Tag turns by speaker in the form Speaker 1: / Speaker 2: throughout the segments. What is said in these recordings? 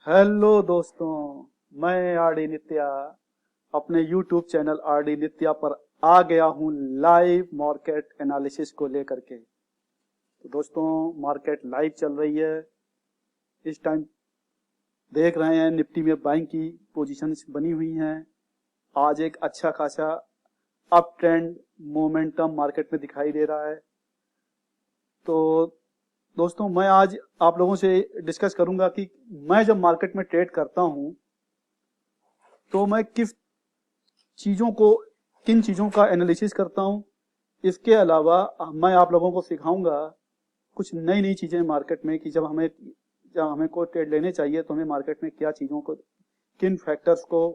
Speaker 1: Hello दोस्तों, मैं RD नित्या अपने YouTube चैनल आरडी नित्या पर आ गया हूं लाइव मार्केट एनालिसिस को लेकर के। तो दोस्तों, मार्केट लाइव चल रही है। इस टाइम देख रहे हैं निफ्टी में बाइंग की पोजीशंस बनी हुई हैं। आज एक अच्छा खासा अप ट्रेंड मोमेंटम मार्केट में दिखाई दे रहा है। तो दोस्तों, मैं आज आप लोगों से डिस्कस करूंगा कि मैं जब मार्केट में ट्रेड करता हूं तो मैं किन चीजों का एनालिसिस करता हूं। इसके अलावा मैं आप लोगों को सिखाऊंगा कुछ नई नई चीजें मार्केट में कि जब हमें कोई ट्रेड लेने चाहिए तो हमें मार्केट में क्या चीजों को, किन फैक्टर्स को,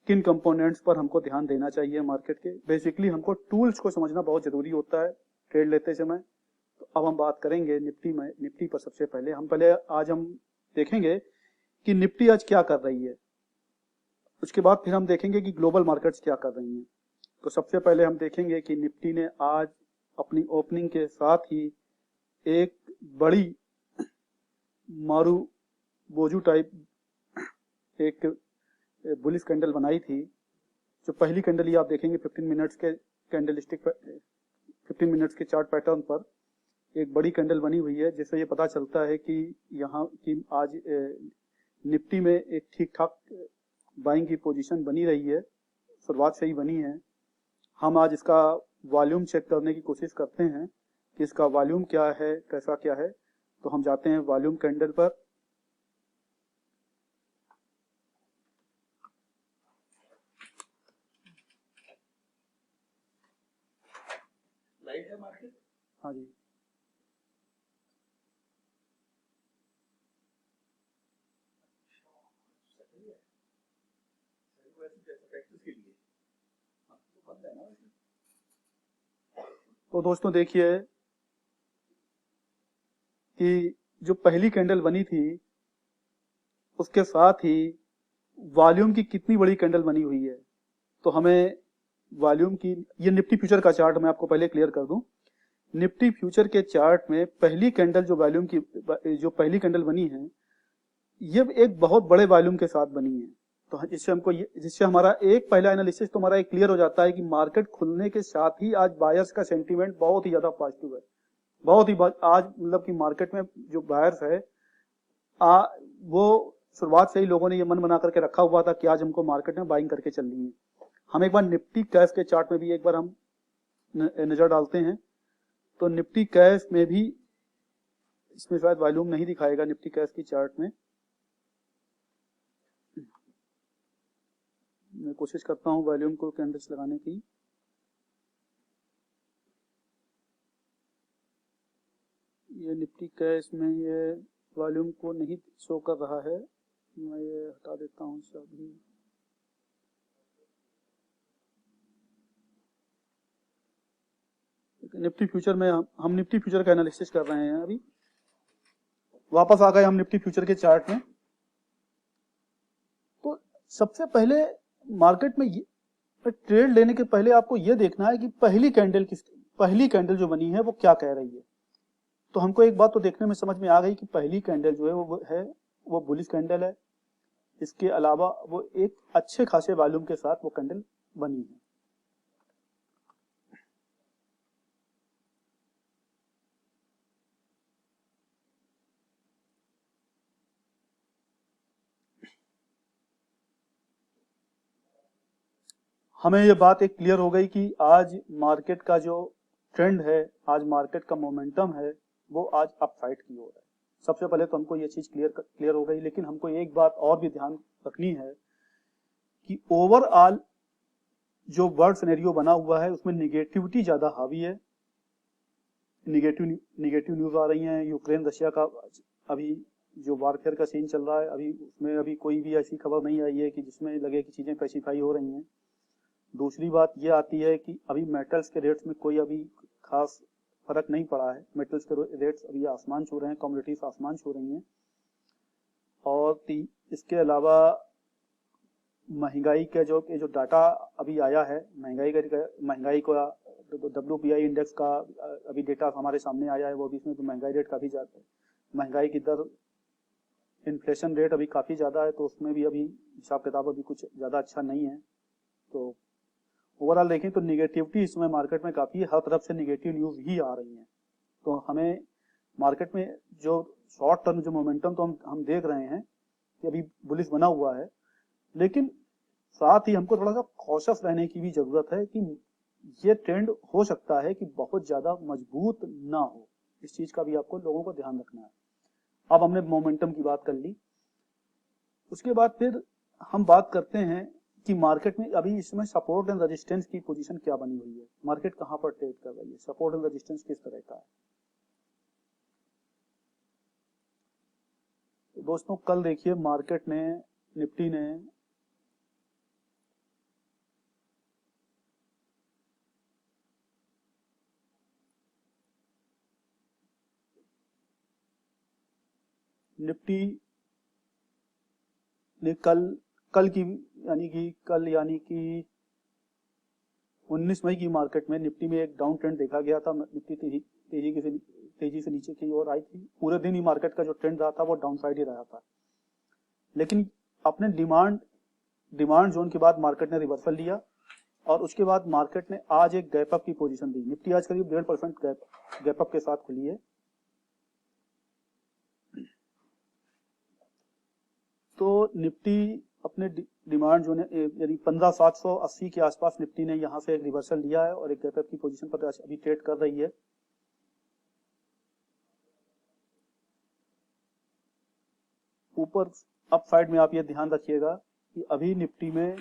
Speaker 1: किन कंपोनेंट्स पर हमको ध्यान देना चाहिए मार्केट के। बेसिकली हमको टूल्स को समझना बहुत जरूरी होता है ट्रेड लेते समय। तो अब हम बात करेंगे निफ्टी पर। सबसे पहले आज हम देखेंगे कि निफ्टी आज क्या कर रही है। उसके बाद फिर हम देखेंगे कि ग्लोबल मार्केट्स क्या कर रही हैं। तो सबसे पहले हम देखेंगे कि निफ्टी ने आज अपनी ओपनिंग के साथ ही एक बड़ी मारू बोजू टाइप एक बुलिश कैंडल बनाई थी। जो पहली कैंडल, ये आप देखेंगे 15 मिनट्स के कैंडलस्टिक 15 मिनट्स के चार्ट पैटर्न पर एक बड़ी कैंडल बनी हुई है, जिससे ये पता चलता है कि यहाँ की आज निफ्टी में एक ठीक ठाक बाइंग की पोजीशन बनी रही है। शुरुआत से ही बनी है। हम आज इसका वॉल्यूम चेक करने की कोशिश करते हैं कि इसका वॉल्यूम क्या है, कैसा क्या है। तो हम जाते हैं वॉल्यूम कैंडल पर।
Speaker 2: लाइव है मार्केट।
Speaker 1: हाँ जी,
Speaker 2: सही है। सही वैसे जैसे प्रैक्टिस के लिए तो बंद है ना वैसे।
Speaker 1: तो दोस्तों देखिए कि जो पहली कैंडल बनी थी उसके साथ ही वॉल्यूम की कितनी बड़ी कैंडल बनी हुई है। तो हमें वॉल्यूम की, ये निफ्टी फ्यूचर का चार्ट मैं आपको पहले क्लियर कर दूं। निफ्टी फ्यूचर के चार्ट में पहली कैंडल जो पहली कैंडल बनी है, ये एक बहुत बड़े वॉल्यूम के साथ बनी है। तो जिससे हमारा एक पहला एनालिसिस तो हमारा एक क्लियर हो जाता है कि मार्केट खुलने के साथ ही आज बायर्स का सेंटीमेंट बहुत ही ज्यादा पॉजिटिव है। आज मतलब कि मार्केट में जो बायर्स है, वो शुरुआत से ही लोगों ने ये मन बना करके रखा हुआ था कि आज हमको मार्केट में बाइंग करके चलनी है। हम एक बार निफ्टी कैश के चार्ट में भी एक बार हम नजर डालते हैं। तो निफ्टी कैश में भी, इसमें शायद वॉल्यूम नहीं दिखाएगा निफ्टी कैश की चार्ट में। मैं कोशिश करता हूं वॉल्यूम को कैंडल्स लगाने की। ये निफ्टी कैश में ये वॉल्यूम को नहीं शो कर रहा है। मैं ये हटा देता हूं सभी। निफ्टी फ्यूचर में हम निफ्टी फ्यूचर का एनालिसिस कर रहे हैं। अभी वापस आ गए हम निफ्टी फ्यूचर के चार्ट में। तो सबसे पहले मार्केट में ट्रेड लेने के पहले आपको यह देखना है कि पहली कैंडल जो बनी है वो क्या कह रही है। तो हमको एक बात तो देखने में समझ में आ गई कि पहली कैंडल जो है वो बुलिश कैंडल है। इसके अलावा वो एक अच्छे खासे वॉल्यूम के साथ वो कैंडल बनी है। हमें ये बात एक क्लियर हो गई कि आज मार्केट का जो ट्रेंड है, आज मार्केट का मोमेंटम है, वो आज अपसाइड की ओर है। सबसे पहले तो हमको ये चीज क्लियर हो गई। लेकिन हमको एक बात और भी ध्यान रखनी है कि ओवरऑल जो वर्ल्ड सिनेरियो बना हुआ है उसमें निगेटिविटी ज्यादा हावी है। निगेटिव न्यूज आ रही हैं। यूक्रेन रशिया का अभी जो वारफेयर का सीन चल रहा है, अभी उसमें अभी कोई भी ऐसी खबर नहीं आई है कि जिसमें लगे कि चीजें पैसिफाई हो रही हैं। दूसरी बात ये आती है कि अभी मेटल्स के रेट्स में कोई अभी खास फर्क नहीं पड़ा है। मेटल्स के रेट्स अभी आसमान छू रहे हैं, कमोडिटीज आसमान छू रही हैं। और इसके अलावा महंगाई का जो डाटा अभी आया है, महंगाई को WPI इंडेक्स का अभी डेटा हमारे सामने आया है। वो भी इसमें तो महंगाई रेट काफी ज्यादा है। महंगाई की दर इन्फ्लेशन रेट अभी काफ़ी ज़्यादा है, तो उसमें भी अभी हिसाब किताब अभी कुछ ज़्यादा अच्छा नहीं है। तो ओवरऑल देखें तो निगेटिविटी इसमें मार्केट में काफ़ी है, हर तरफ से निगेटिव न्यूज़ ही आ रही हैं। तो हमें मार्केट में जो शॉर्ट टर्म जो मोमेंटम तो हम देख रहे हैं कि अभी बुलिश बना हुआ है, लेकिन साथ ही हमको थोड़ा सा कॉशियस रहने की भी जरूरत है कि ये ट्रेंड हो सकता है कि बहुत ज्यादा मजबूत ना हो। इस चीज का भी आपको लोगों को ध्यान रखना है। अब हमने मोमेंटम की बात कर ली, उसके बाद फिर हम बात करते हैं कि मार्केट में अभी इसमें सपोर्ट एंड रेजिस्टेंस की पोजीशन क्या बनी हुई है, मार्केट कहां पर ट्रेड कर रही है, सपोर्ट एंड रेजिस्टेंस किस तरह का है। तो दोस्तों कल देखिए मार्केट ने, निफ्टी ने निफ्टी ने कल की यानी कि 19 मई की मार्केट में निफ्टी में एक डाउन ट्रेंड देखा गया था। निफ्टी तेजी से नीचे की ओर आई थी। पूरे दिन ही मार्केट का जो ट्रेंड रहा था वो डाउन साइड ही रहा था, लेकिन अपने डिमांड जोन के बाद मार्केट ने रिवर्सल लिया और उसके बाद मार्केट ने आज एक गैप अप की पोजीशन दी। निफ्टी आज करीब 1.5% गैप अप के साथ खुली है। तो निफ्टी अपने डिमांड जोन यानी 15,780 के आसपास निफ्टी ने यहां से एक रिवर्सल लिया है और एक गैप अप की पोजीशन पर अभी ट्रेड कर रही है। ऊपर अप साइड में आप ये ध्यान रखिएगा कि अभी निफ्टी में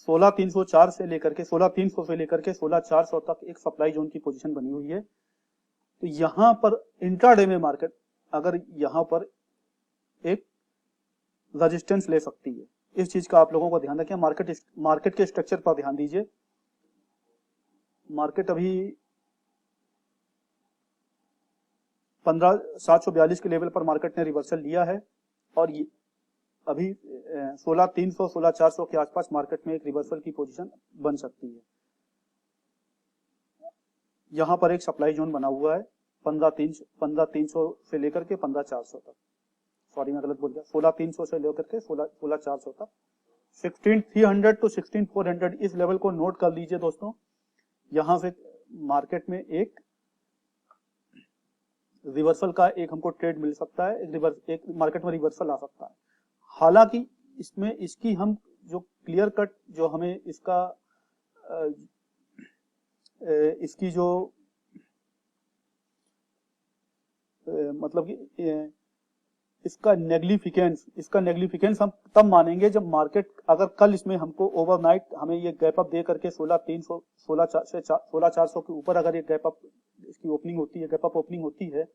Speaker 1: सोलह तीन सौ से लेकर के 16,400 तक एक सप्लाई जोन की पोजीशन बनी हुई है। तो यहां पर इंट्राडे में मार्केट अगर यहां पर एक रेजिस्टेंस ले सकती है, इस चीज का आप लोगों को ध्यान रखें। मार्केट के स्ट्रक्चर पर ध्यान दीजिए। मार्केट अभी 15,742 के लेवल पर मार्केट ने रिवर्सल लिया है और ये अभी 16,300 16,400 के आसपास मार्केट में एक रिवर्सल की पोजीशन बन सकती है। यहां पर एक सप्लाई जोन बना हुआ है 15,300 से लेकर के 15,400 तक। सॉरी मैं गलत बोल गया, 16,300 से लेकर के 16,400 तक। 16,300 टू 16,400 इस लेवल को नोट कर लीजिए दोस्तों। यहां से मार्केट में एक रिवर्सल का एक हमको ट्रेड मिल सकता है, एक मार्केट में रिवर्सल आ सकता है। हालांकि इसमें इसकी हम जो क्लियर कट जो हमें इसकी जो मतलब कि इसका नेग्लिफिकेंस हम तब मानेंगे जब मार्केट अगर कल इसमें हमको ओवरनाइट हमें ये गैप अप दे करके 16,300 16,400 के ऊपर अगर ये गैप अप इसकी ओपनिंग होती है, गैप अप ओपनिंग होती है,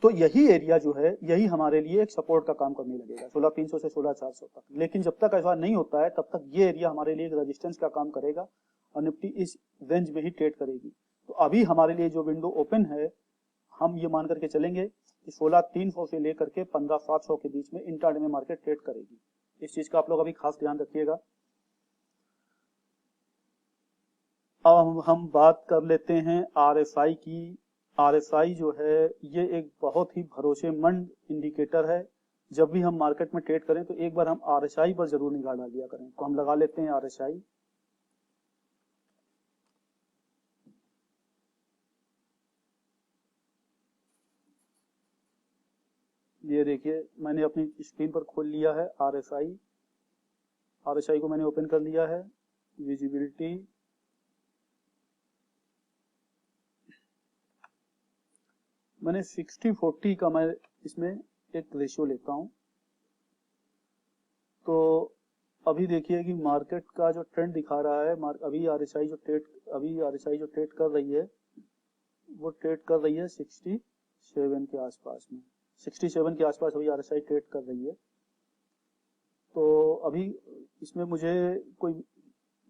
Speaker 1: तो यही एरिया जो है यही हमारे लिए एक सपोर्ट का काम करने लगेगा 16,300 से 16,400 तक। लेकिन जब तक ऐसा नहीं होता है तब तक ये एरिया हमारे लिए एक रेजिस्टेंस का काम करेगा और निफ्टी इस रेंज में ही ट्रेड करेगी। तो अभी हमारे लिए जो विंडो ओपन है हम ये मान करके चलेंगे कि 16,300 से लेकर के 15,700 के बीच में इंट्राडे में मार्केट ट्रेड करेगी। इस चीज का आप लोग अभी खास ध्यान रखिएगा। अब हम बात कर लेते हैं आरएसआई की। आरएसआई जो है ये एक बहुत ही भरोसेमंद इंडिकेटर है। जब भी हम मार्केट में ट्रेड करें तो एक बार हम आरएसआई पर जरूर निगाह डाल दिया करें। तो हम लगा लेते हैं आरएसआई। ये देखिए मैंने अपनी स्क्रीन पर खोल लिया है आरएसआई। आरएसआई को मैंने ओपन कर लिया है। विजिबिलिटी मैंने 60-40 का मैं इसमें एक रेशियो लेता हूं। तो अभी देखिए कि मार्केट का जो ट्रेंड दिखा रहा है, अभी आरएसआई जो ट्रेड कर रही है वो ट्रेड कर रही है 67 के आसपास में। 67 के आसपास अभी आरएसआई ट्रेड कर रही है। तो अभी इसमें मुझे कोई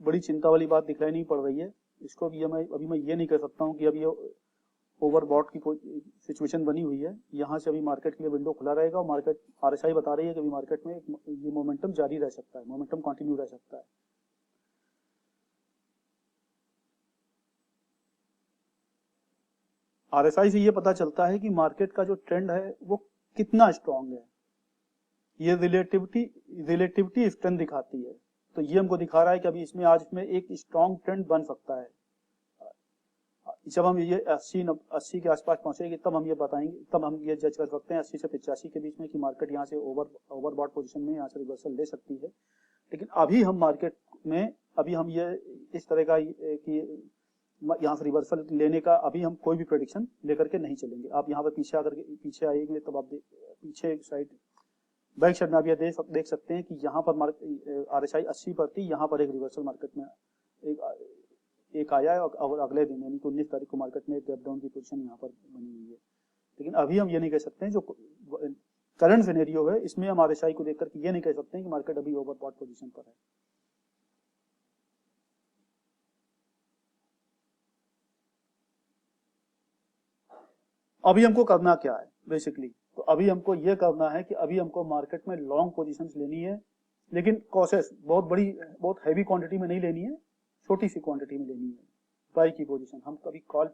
Speaker 1: बड़ी चिंता वाली बात दिखाई नहीं पड़ रही है। इसको भी अभी मैं ये नहीं कह सकता हूँ कि अभी ओवरबॉट की सिचुएशन बनी हुई है। यहाँ से अभी मार्केट के लिए विंडो खुला रहेगा और मार्केट आरएसआई बता रही है कि अभी मार्केट में ये मोमेंटम जारी रह सकता है, मोमेंटम कंटिन्यू रह सकता है। आरएसआई से ये पता चलता है कि मार्केट का जो ट्रेंड है वो कितना स्ट्रांग है। ये रिलेटिविटी स्ट्रेंथ दिखाती है, तो ये हमको दिखा रहा है कि अभी इसमें आज में एक स्ट्रांग ट्रेंड बन सकता है। जब हम ये 80 के आसपास पहुंचेगी तब हम ये बताएंगे, तब हम ये जज कर सकते हैं 80 से 85 के बीच में कि मार्केट यहाँ से ओवरबॉट पोजीशन में यहाँ से रिवर्सल ले सकती है। लेकिन अभी हम मार्केट में अभी हम ये इस तरह का कि यहाँ से रिवर्सल लेने का अभी हम कोई भी प्रेडिक्शन लेकर के नहीं चलेंगे। आप यहाँ पर पीछे आकर के पीछे आएंगे तब आप पीछे साइड बैक साइड में आप ये देख सकते हैं कि यहाँ पर आरएसआई 80 पर थी, यहाँ पर एक रिवर्सल मार्केट में एक आया है और अगले दिन यानी कि 19 तारीख को मार्केट में एक गैप डाउन की पोजीशन यहाँ पर बनी हुई है। लेकिन अभी हम ये नहीं कह सकते हैं, जो करंट सिनेरियो है इसमें हम आरएसआई को देख करके ये नहीं कह सकते हैं कि मार्केट अभी ओवरबॉट पोजीशन पर है। अभी हमको करना क्या है बेसिकली, तो अभी हमको ये करना है कि अभी हमको मार्केट में लॉन्ग पोजीशंस लेनी है, लेकिन कॉसेस बहुत बड़ी बहुत हैवी क्वांटिटी में नहीं लेनी है, छोटी सी क्वांटिटी में लेनी है। बाई की पोजीशन हम कभी कॉल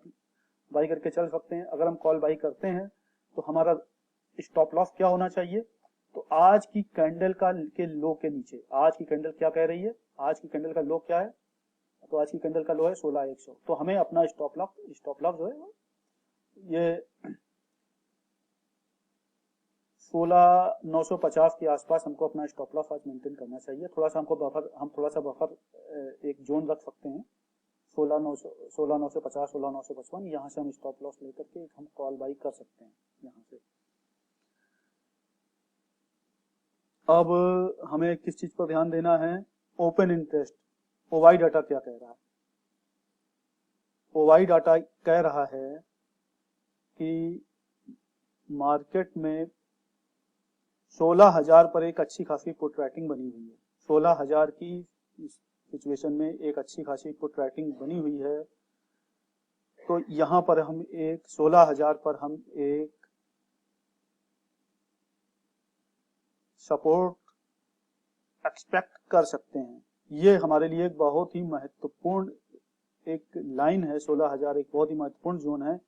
Speaker 1: बाई करके चल सकते हैं। अगर हम कॉल बाई करते हैं तो हमारा स्टॉप लॉस क्या होना चाहिए, तो आज की कैंडल के लो के नीचे, आज की कैंडल क्या कह रही है, आज की कैंडल का लो क्या है, तो आज की कैंडल का लो है 16,100, तो हमें अपना स्टॉप लॉस जो है ये 16,950 के आसपास हमको अपना स्टॉप लॉस आज मेंटेन करना चाहिए। थोड़ा सा हमको बफर एक जोन रख सकते हैं 16,950 16,955, यहाँ से हम स्टॉप लॉस लेकर के हम कॉल बाई कर सकते हैं यहाँ से। अब हमें किस चीज पर ध्यान देना है, ओपन इंटरेस्ट। ओवाई डाटा क्या कह रहा है, ओवाई डाटा कह रहा है कि मार्केट में 16,000 पर एक अच्छी खासी पुट राइटिंग बनी हुई है। 16,000 की सिचुएशन में एक अच्छी खासी पुट राइटिंग बनी हुई है, तो यहां पर हम एक 16,000 पर हम एक सपोर्ट एक्सपेक्ट कर सकते हैं। ये हमारे लिए एक बहुत ही महत्वपूर्ण एक लाइन है, 16,000 एक बहुत ही महत्वपूर्ण जोन है।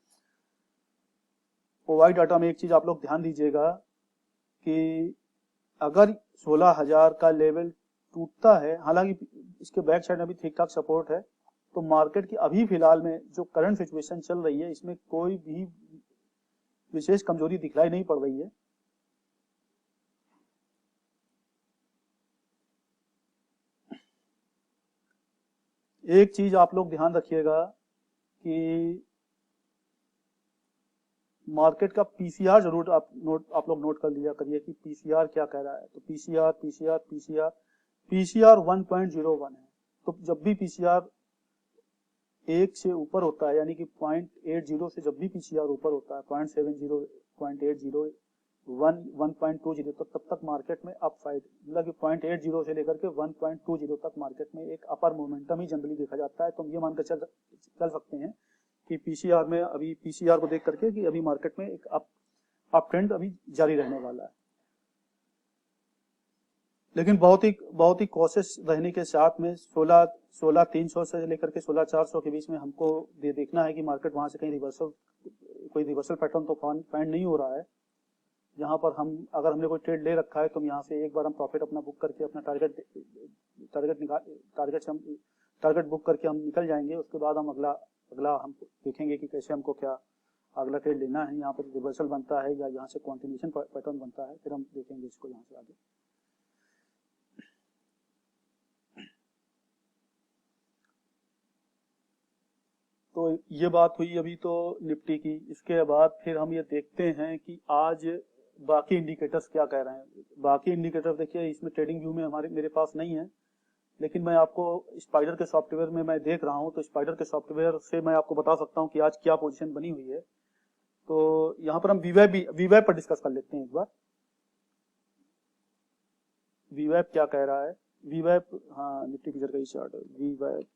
Speaker 1: ओवाई डाटा में एक चीज आप लोग ध्यान दीजिएगा कि अगर 16,000 का लेवल टूटता है, हालांकि इसके बैक साइड में भी ठीक ठाक सपोर्ट है, तो मार्केट की अभी फिलहाल में जो करंट सिचुएशन चल रही है इसमें कोई भी विशेष कमजोरी दिखलाई नहीं पड़ रही है। एक चीज आप लोग ध्यान रखिएगा कि मार्केट का पीसीआर जरूर आप लोग नोट कर लिया करिए कि पीसीआर क्या कह रहा है। तो पीसीआर 1.01 है, तो जब भी पीसीआर 1 से ऊपर होता है यानी कि 0.80 से जब भी पीसीआर ऊपर होता है 0.70 0.80 1.20 तब तक मार्केट में अप साइड, मतलब कि 0.80 से लेकर के 1.20 तक मार्केट में एक अपर मोमेंटम ही जनरली देखा जाता है। तो हम ये मानकर चल सकते हैं कि पीसीआर में अभी पीसीआर को देख करके कि अभी मार्केट में एक अप ट्रेंड अभी जारी रहने वाला है। लेकिन बहुत ही कॉशियस रहने के साथ में 16,300 से लेकर के 16,400 के बीच में हमको देखना है कि मार्केट वहां से कहीं कोई रिवर्सल पैटर्न तो फाइंड नहीं हो रहा है। यहाँ पर हम अगर हमने कोई ट्रेड ले रखा है तो हम यहाँ से एक बार हम प्रॉफिट अपना बुक करके अपना टारगेट बुक करके हम निकल जाएंगे। उसके बाद हम अगला हम देखेंगे कि कैसे हमको क्या अगला ट्रेड लेना है, यहाँ पर रिवर्सल बनता है या यहाँ से कंटिन्यूएशन पैटर्न बनता है, फिर हम देखेंगे इसको यहाँ से आगे। तो ये बात हुई अभी तो निफ्टी की। इसके बाद फिर हम ये देखते हैं कि आज बाकी इंडिकेटर्स क्या कह रहे हैं। बाकी इंडिकेटर देखिए इसमें ट्रेडिंग व्यू में मेरे पास नहीं है, लेकिन मैं आपको स्पाइडर के सॉफ्टवेयर में मैं देख रहा हूं, तो स्पाइडर के सॉफ्टवेयर से मैं आपको बता सकता हूं कि आज क्या पोजीशन बनी हुई है। तो यहाँ पर हम वीवैप पर डिस्कस कर लेते हैं एक बार। वीवैप क्या कह रहा है, वीवैप, हाँ निफ्टी फ्यूचर का ही चार्ट है। वीवैप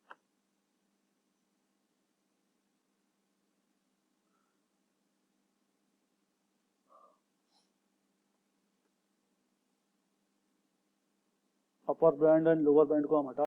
Speaker 1: upper band and lower band को हम हटा